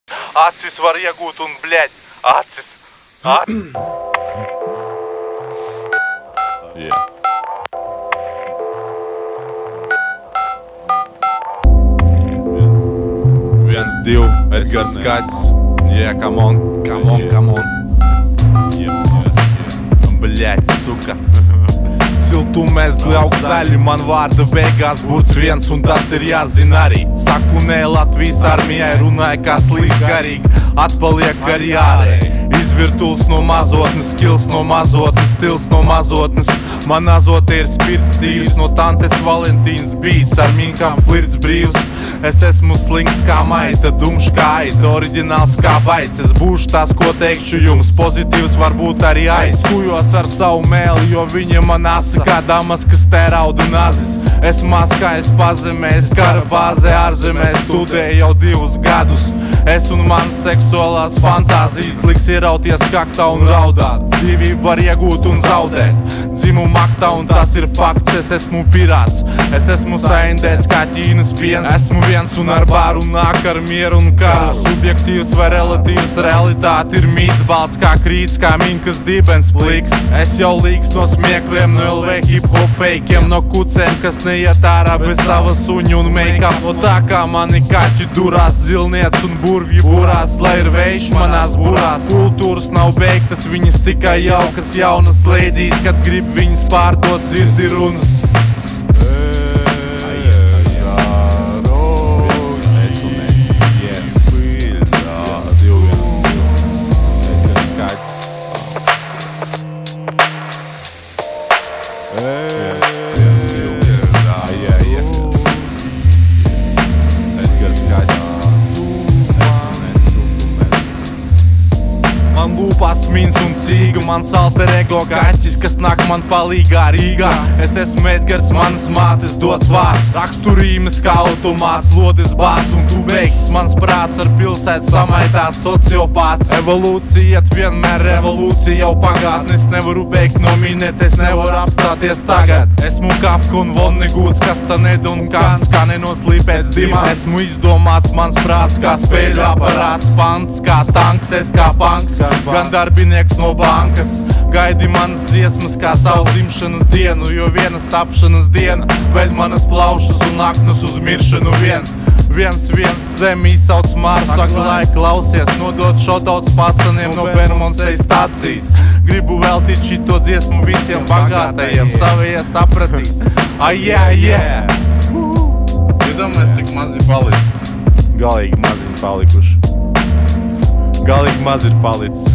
Acis var iegūt un, bļaļ, acis. Yeah. Viens, divi, Edgars Kaķis. Yeah, come on. Bļaļ, suka. Siltumēs gļauk zaļi, man vārda beigās burts viens un tas ir jāzina arī. Saku nē Latvijas armijai, runāja kā slīd garīgi, atpaliek arī ārēji. Izvirtuls no mazotnes, skils no mazotnes, stils no mazotnes. Man azote ir spirts tīrs, no tantes Valentīnas bīts, ar minkām flirts brīvs. Es esmu slings kā maita, dumšs kā aita, oriģināls kā baids. Es būšu tās, ko teikšu jums, pozitīvs varbūt arī aizskujos ar savu mēli, jo viņa man asi kā damas, kas tērauda nazis. Es maskājas pazemēs, kara bāzē ārzemēs, studēju jau 2 gadus. Es un manas seksuālās fantāzijas liks ierauties kaktā un raudāt. Dzīvību var iegūt un zaudēt, dzimumu aktā un tas ir fakts. Es esmu pirāts, es esmu saindēts kā Ķīnas piens. Esmu viens un ar bāru nāk ar mieru un karu. Subjektīvs vai relatīvs, realitāte ir mīts, balts kā krīts, kā minkas dibens plīks. Es jau līgs no smiekliem, no LV hip-hop fejkiem, no kucēm, kas neiet ārā bez sava suņa un make-up. O tā kā mani kaķi durās, zilniec un burvji burās, lai ir vējš manās burās. Kultūras nav beigtas, viņas tikai jaukas jaunas leidīs, kad grib viņas pārdot, dzirdi runas. Lūpās mins un cīga, mans alter ego kaķis, kas nāk man palīgā Rīgā. Es esmu Edgars, manas mātes dots vārds, raksturīmes kā automāts, lodes bāds un tu beigts. Mans prāts ar pilsētu samaitāts sociopāts. Evolūcija iet vienmēr, revolūcija jau pagātne. Es nevaru beigt nominēt, es nevaru apstāties tagad. Esmu Kafka un Vonnegūts, Kastaneda un Kants, kā nenoslīpēts dimā. Esmu izdomāts, mans prāts kā spēļu aparāts, pants kā tanks, es kā panks, gan darbinieks no bankas. Gaidi manas dziesmas kā savu dzimšanas dienu, jo vienas tapšanas diena ved manas plaušas un aknas uz miršanu vien. Viens zemi izsauc Māru, saka, lai klausies, nodot šotauts pasaniem no Bermondsei stācijas. Gribu veltīt šito dziesmu visiem bagātajiem, savie sapratīs. Yeah. Iedomājies, cik mazi palikuši. Galīgi mazi palikuši. Galīgi maz ir palicis.